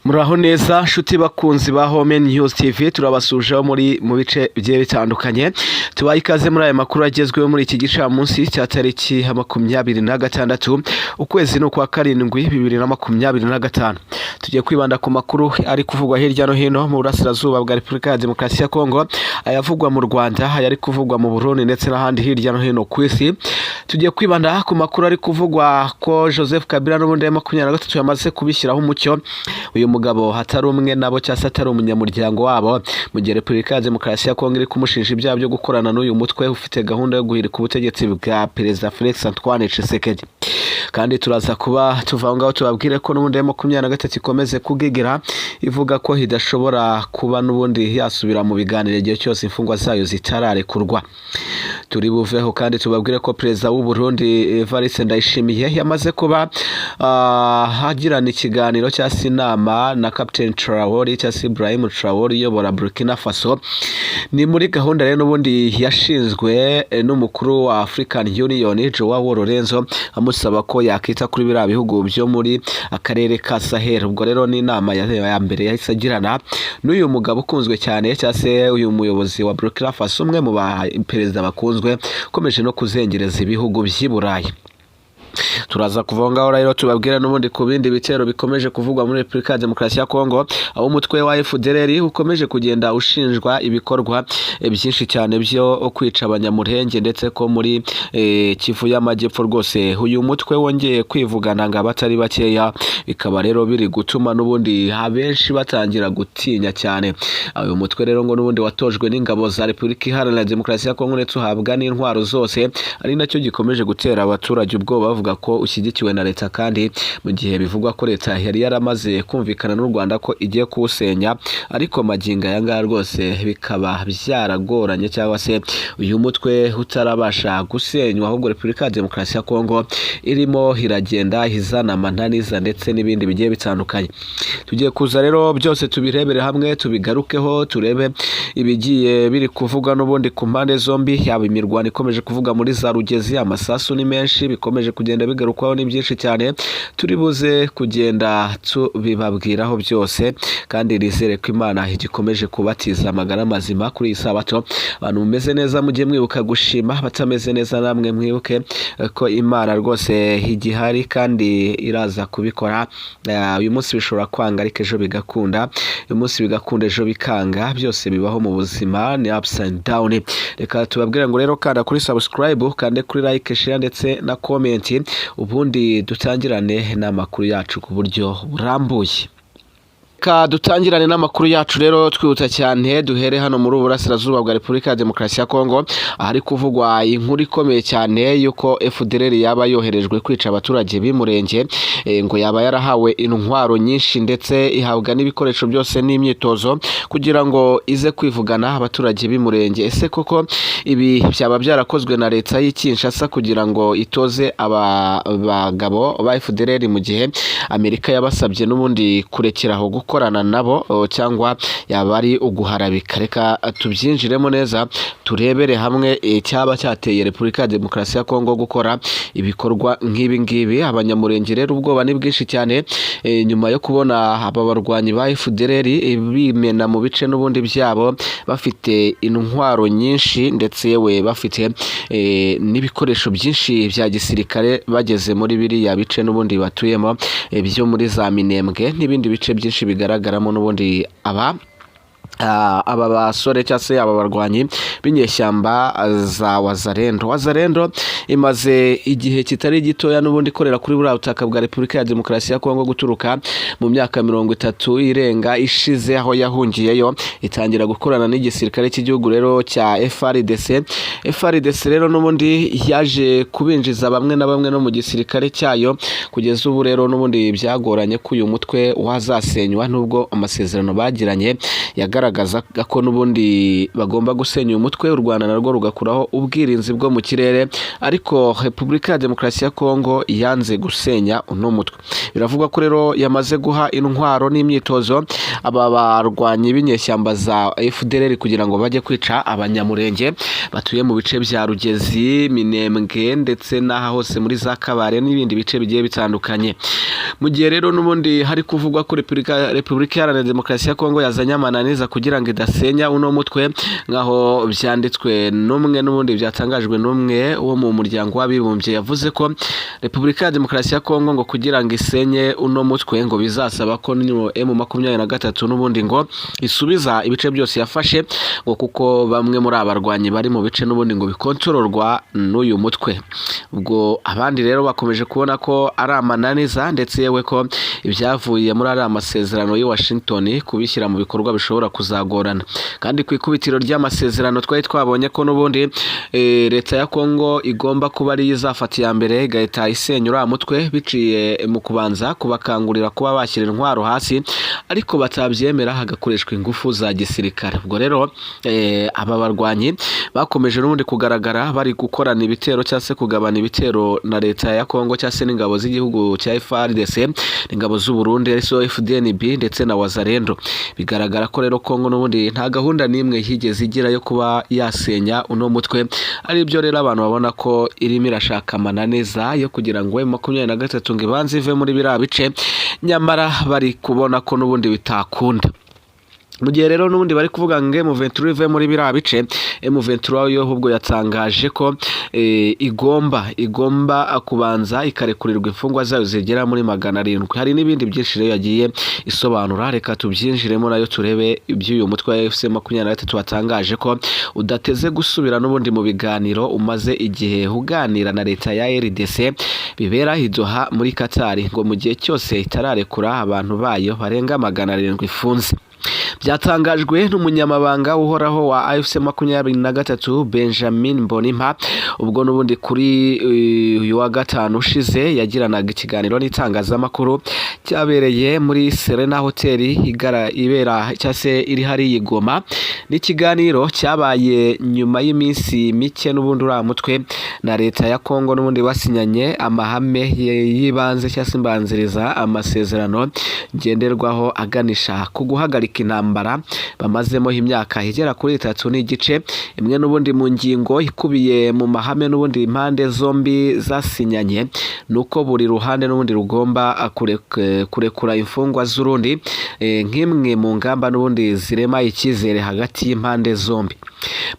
Muraho neza nshuti bakunzi ba Home News TV, turabasujeho mu bice bigiye bitandukanye. Tubaye ikaze muri aya makuru agezweho muri iki gicamunsi cya tariki 26 ukwezi no kwa karindwi 2025. Tugiye kwibanda ku makuru ari kuvugwa hirya no hino mu burasirazuba bwa Repubulika ya Demokarasi ya Kongo, ayavugwa mu Rwanda, ayari kuvugwa mu Burundi ndetse n'ahandi hirya no hino ku isi. Tugiye kwibanda ku makuru ari kuvugwa ko Joseph Kabila n'ubundi ya 23 yamaze kubishyiraho umucyo. Uyu mugabo hatari umwe nabo cyangwa atari umunyamuryango wabo, mu gihe Repubulika ya Demokarasi ya Kongo iri kumushinja ibyaha byo gukorana n'uyu mutwe ufite gahunda yo guhirika ubutegetsi bwa Perezida Felix Antoine Tshisekedi. Kandi turaza kuba tuvangaho tubabwire ko n'ubundi ya 23 ikomeze kugigira, ivuga ko hidashobora kuba n'ubundi yasubira mu biganiro igihe cyose imfungwa zayo zitararekurwa. Turi buveho kandi tubabwire ko Perezida w'u Burundi Evariste Ndayishimiye yamaze kuba hagirana ikiganiro cya sinama na Captain Traoré cyangwa Ibrahim Traoré uyobora Burkina Faso. Ni muri gahunda rero n'ubundi yashinzwe n'umukuru wa African Union Joao Lorenzo, amusaba ko yakita kuri biriya bihugu byo muri akarere ka Sahel. Ubwo rero ni inama ya mbere yahise agirana n'uyu mugabo ukunzwe cyane cyangwa se uyu muyobozi wa Burkina Faso, umwe mu perezida bakunzwe ukomeje no kuzengereza ibihugu by'i Burayi. Turaza kuvongaho rero tubabwira n'ubundi ku bindi bitero bikomeje kuvugwa muri Repubulika ya Demokarasi ya Kongo, aho umutwe wa FDLR ukomeje kugenda ushinjwa ibikorwa byinshi cyane byo kwica abanyamurenge, ndetse ko muri Kivu y'Amajyepfo rwose uyu mutwe wongeye kwivugana ngo abatari bakeya, bikaba rero biri gutuma n'ubundi abenshi batangira gutinya cyane. Uyu mutwe rero ngo n'ubundi watojwe n'ingabo za Repubulika Iharanira Demokarasi ya Kongo ndetse uhabwa n'intwaro zose, ari nacyo gikomeje gutera abaturage ubwoba, bavuga ko ushyigikiwe na leta, kandi mu gihe bivugwa ko leta yari yaramaze kumvikana n'u Rwanda ko igiye kuwusenya, ariko magingo aya ngaya rwose bikaba byaragoranye, cyangwa se uyu mutwe utarabasha gusenywa, ahubwo Repubulika ya Demokarasi ya Kongo irimo iragenda izana amananiza ndetse n'ibindi bigiye bitandukanye. Tugiye kuza rero byose tubirebere hamwe, tubigarukeho, turebe ibigiye biri kuvuga n'ubundi ku mpande zombi, yaba imirwano ikomeje kuvuga muri za Rugezi, amasasu ni menshi, bikomeje kugenda bigarukwaho ni byinshi cyane, turi buze kugenda tubibabwiraho byose, kandi nizere ko Imana igikomeje kubatiza amagara mazima kuri iyi Sabato. Abantu mumeze neza mujye mwibuka gushima, batameze neza namwe mwibuke ko Imana rwose igihari kandi iraza kubikora. Uyu munsi bishobora kwanga ariko ejo bigakunda, uyu munsi bigakunda ejo bikanga, byose bibaho mu buzima, ni ups and down. Reka tubabwire ngo rero kanda kuri subscribe, kande kuri like, share ndetse na comment, ubundi dutangirane n'amakuru yacu ku buryo burambuye. Dutangirane n'amakuru yacu rero twihuta cyane, duhere hano muri burasirazuba bwa Repubulika ya Demokarasi ya Kongo, ahari kuvugwa inkuru ikomeye cyane yuko FDLR yaba yoherejwe kwica abaturage b'Imurenge, ngo yaba yarahawe intwaro nyinshi ndetse ihabwa n'ibikoresho byose n'imyitozo kugira ngo ize kwivugana abaturage b'Imurenge. Ese koko ibi byaba byarakozwe na leta y'Kinshasa kugira ngo itoze abagabo ba FDLR, mu gihe Amerika yabasabye n'ubundi kurekeraho gukorana nabo, cyangwa yaba ari uguharabika? Reka tubyinjiremo neza turebere hamwe cyaba cyateye Repubulika ya Demokarasi ya Kongo gukora ibikorwa nk'ibi ngibi. Abanyamurenge rero ubwoba ni bwinshi cyane, nyuma yo kubona aba barwanyi ba FDLR bimena mu bice n'ubundi byabo, bafite intwaro nyinshi ndetse yewe bafite n'ibikoresho byinshi bya gisirikare, bageze muri biriya bice n'ubundi batuyemo byo muri za Minembwe n'ibindi bice byinshi bigaragaramo n'ubundi aba basore cyangwa se aba barwanyi b'inyeshyamba za Wazalendo imaze igihe kitari gitoya n'ubundi ikorera kuri buriya butaka bwa Repubulika ya Demokarasi ya Kongo, guturuka mu myaka 30 irenga ishize, aho yahungiyeyo itangira gukorana n'igisirikare cy'igihugu rero cya FARDC rero n'ubundi yaje kubinjiza bamwe na bamwe no mu gisirikare cyayo. Kugeza ubu rero n'ubundi byagoranye ko uyu mutwe wazasenywa, nubwo amasezerano bagiranye yagaragaye igaragaza ko n'ubundi bagomba gusenya umutwe u Rwanda narwo rugakuraho ubwirinzi bwo mu kirere, ariko Repubulika ya Demokarasi ya Kongo yanze gusenya uno mutwe. Biravugwa ko rero yamaze guha intwaro n'imyitozo aba barwanyi b'inyeshyamba za FDLR kugira ngo bajye kwica abanyamurenge batuye mu bice bya Rugezi, Minembwe ndetse n'aha hose muri za Kabare n'ibindi bice bigiye bitandukanye. Mu gihe rero n'ubundi hari kuvugwa ko Repubulika Iharanira Demokarasi ya Kongo yazanye amananiza kugira ngo idasenya uno mutwe, nkaho byanditswe n'ubundi byatangajwe n'umwe wo mu muryango w'abibumbye, yavuze ko Repubulika ya Demokarasi ya Kongo ngo kugira ngo isenye uno mutwe ngo bizasaba ko M23 n'ubundi ngo isubiza ibice byose yafashe, ngo kuko bamwe muri abarwanyi bari mu bice n'ubundi ngo bikontororwa n'uyu mutwe. Ubwo abandi rero bakomeje kubona ko ari amananiza, ndetse yewe ko ibyavuye muri ari amasezerano y'i Washington kubishyira mu bikorwa bishobora kuzagorana. Kandi ku ikubitiro ry'amasezerano twari twabonye ko n'ubundi leta ya Kongo igomba kuba ari izafata iya mbere igahita isenya uriya mutwe biciye mu kubanza kubakangurira kuba bashyira intwaro hasi, ariko batabyemera hagakoreshwa ingufu za gisirikare. Ubwo rero aba barwanyi bakomeje n'ubundi kugaragara bari gukorana ibitero cyangwa se kugabana ibitero na leta ya Kongo cyangwa se n'ingabo z'igihugu cya FARDC, ingabo z'u Burundi arizo FDNB ndetse na Wazalendo. Bigaragara ko rero Kongo n'ubundi nta gahunda n'imwe higeze igira yo kuba yasenya uno mutwe, ari byo rero abantu babona ko irimo irashaka amananiza yo kugira ngo M23 ngo ibanze ive muri biriya bice, nyamara bari kubona ko n'ubundi bitakunda. Mu gihe rero n'ubundi bari kuvuga ngo M23 ive muri biriya bice, M23 yo ahubwo yatangaje ko igomba kubanza ikarekurirwa imfungwa zayo zigera muri 700. Hari n'ibindi byinshi rero yagiye isobanura, reka tubyinjiremo nayo turebe iby'uyu mutwe wa FC23 watangaje ko udateze gusubira n'ubundi mu biganiro umaze igihe uganira na leta ya RDC bibera i Doha muri Qatar, ngo mu gihe cyose itararekura abantu bayo barenga 700 ifunze. Byatangajwe n'umunyamabanga uhoraho wa AFC23 Benjamin Mbonimpa, ubwo n'ubundi kuri uyu wa gatanu ushize yagiranaga ikiganiro n'itangazamakuru cyabereye muri Serena Hotel ibera cyase iri hari Goma. N'ikiganiro cyabaye nyuma y'iminsi mike n'ubundi uriya mutwe na leta ya Kongo n'ubundi basinyanye amahame yibanze cyase imbanziriza amasezerano ngenderwaho aganisha ku guhagarika intambara bamazemo imyaka igera kuri 3 n'igice. Imwe n'ubundi mu ngingo ikubiye mu mahame n'ubundi impande zombi zasinyanye nuko buri ruhande n'ubundi rugomba kurekura imfungwa z'urundi, nk'imwe mu ngamba n'ubundi zirema icyizere hagati y'impande zombi.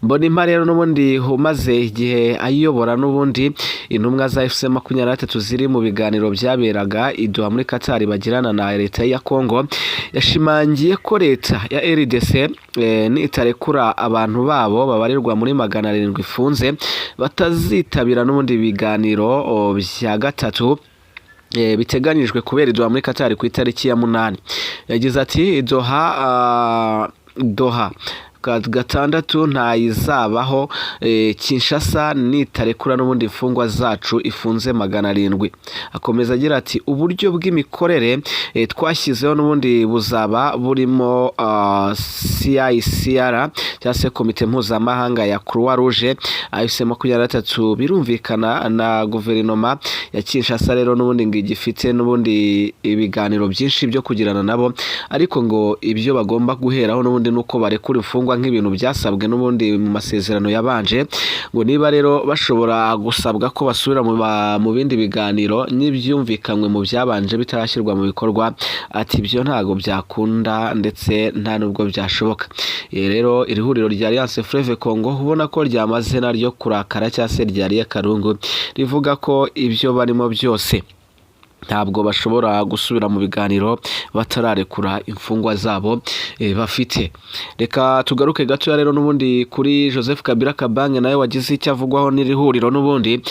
Mbonimpa rero n'ubundi umaze igihe ayobora n'ubundi intumwa za FC23 ziri mu biganiro byaberaga i Doha muri Qatar bagirana na leta ya Kongo, yashimangiye ko leta ya RDC nitarekura abantu babo babarirwa muri 700 ifunze batazitabira n'ubundi biganiro bya gatatu biteganijwe kubera i Doha muri Qatar ku itariki ya 8. Yagize ati Doha gatandatu ntayizabaho Kinshasa nitarekura n'ubundi imfungwa zacu ifunze 700. Akomeza agira ati uburyo bw'imikorere twashyizeho n'ubundi buzaba burimo CICR cyangwa se komite mpuzamahanga ya Croix Rouge. AFC23 birumvikana na guverinoma ya Kinshasa rero n'ubundi ngo igifite n'ubundi ibiganiro byinshi byo kugirana nabo, ariko ngo ibyo bagomba guheraho n'ubundi nuko barekura imfungwa nk'ibintu byasabwe n'ubundi mu masezerano yabanje, ngo niba rero bashobora gusabwa ko basubira mu bindi biganiro n'ibyumvikanywe mu byabanje bitarashyirwa mu bikorwa, ati ibyo ntago byakunda ndetse nta nubwo byashoboka. Rero iri huriro rya Alliance Fleuve Congo ubona ko ryamaze naryo kurakara cyangwa se ryariye karungu, rivuga ko ibyo barimo byose ntabwo bashobora gusubira mu biganiro batararekura imfungwa zabo bafite. Reka tugaruke gato rero n'ubundi kuri Joseph Kabila Kabange nawe wagize icyo avugwaho n'iri huriro n'ubundi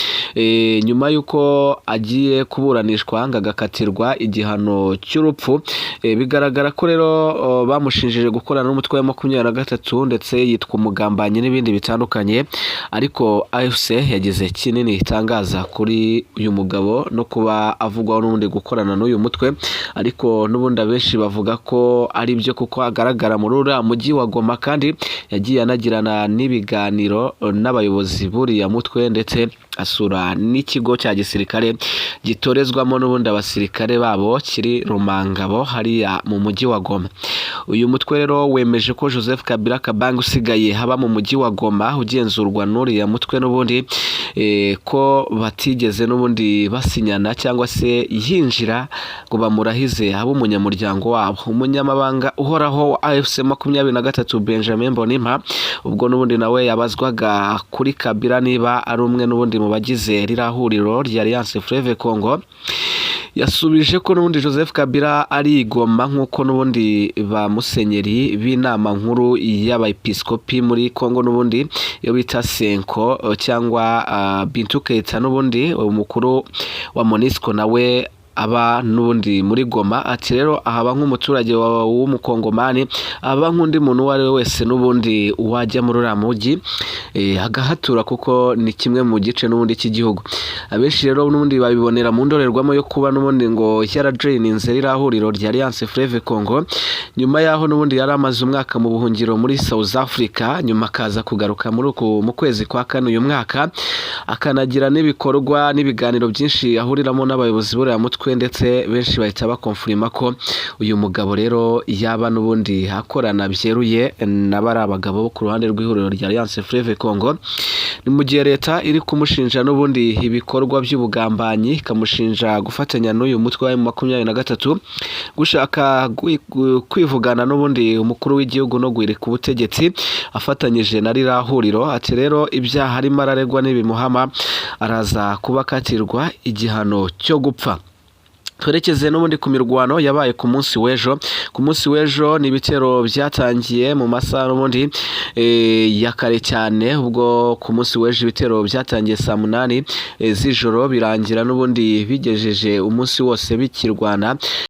nyuma yuko agiye kuburanishwa ngagakatirwa igihano cy'urupfu. Bigaragara ko rero bamushinjije gukorana n'umutwe wa 23 ndetse yitwa umugambanyi n'ibindi bitandukanye, ariko AFC yagize kinini itangaza kuri uyu mugabo no kuba avugwaho akekwaho n'ubundi gukorana n'uyu mutwe, ariko n'ubundi abenshi bavuga ko ari byo kuko agaragara muri uriya mujyi wa Goma kandi yagiye anagirana n'ibiganiro n'abayobozi buriya mutwe, ndetse asura n'ikigo cya gisirikare gitorezwamo n'ubundi abasirikare babo kiri Rumangabo hariya mu mujyi wa Goma. Uyu mutwe rero wemeje ko Joseph Kabila Kabange usigaye haba mu mujyi wa Goma ugenzurwa n'uriya mutwe n'ubundi ko batigeze n'ubundi basinyana cyangwa se yinjira ngo bamurahize haba umunyamuryango wabo. Umunyamabanga uhoraho wa AFC 23 Benjamin Mbonimpa ubwo n'ubundi nawe yabazwaga kuri Kabila niba ari umwe n'ubundi mu bagize ririya huriro rya Alliance Fleuve Congo, yasubije ko n'ubundi Joseph Kabila ari Goma nk'uko n'ubundi ba musenyeri b'inama nkuru y'abepiskopi muri Congo n'ubundi yo bita Senko cyangwa Bintou Keita n'ubundi umukuru wa MONUSCO nawe aba n'ubundi muri Goma. Ati rero ahaba nk'umuturage w'umukongomani, aba nk'undi muntu uwo ari we wese n'ubundi wajya muri uriya mujyi agahatura kuko ni kimwe mu gice n'ubundi cy'igihugu. Abenshi rero n'ubundi babibonera mu ndorerwamo yo kuba n'ubundi ngo yarajoyininze ririya huriro rya Alliance Fleuve Congo nyuma yaho n'ubundi yari amaze umwaka mu buhungiro muri South Africa, nyuma akaza kugaruka mu kwezi kwa kane uyu mwaka, akanagira n'ibikorwa n'ibiganiro byinshi ahuriramo n'abayobozi buriya mutwe, ndetse benshi bahita bakonfirima ko uyu mugabo rero yaba n'ubundi akorana byeruye n'abari abagabo bo ku ruhande rw'ihuriro rya Alliance Fleuve Congo. Ni mu gihe leta iri kumushinja n'ubundi ibikorwa by'ubugambanyi, ikamushinja gufatanya n'uyu mutwe wa M23 gushaka kwivugana n'ubundi umukuru w'igihugu no guhirika ubutegetsi afatanyije na ririya huriro. Ati rero ibyaha arimo araregwa n'ibimuhama araza kuba akatirwa igihano cyo gupfa. Twerekeze n'ubundi ku mirwano yabaye ku munsi w'ejo. Ku munsi w'ejo ni ibitero byatangiye mu masaha n'ubundi ya kare cyane, ubwo ku munsi w'ejo ibitero byatangiye saa 8 z'ijoro birangira n'ubundi bigejeje umunsi wose bikirwana.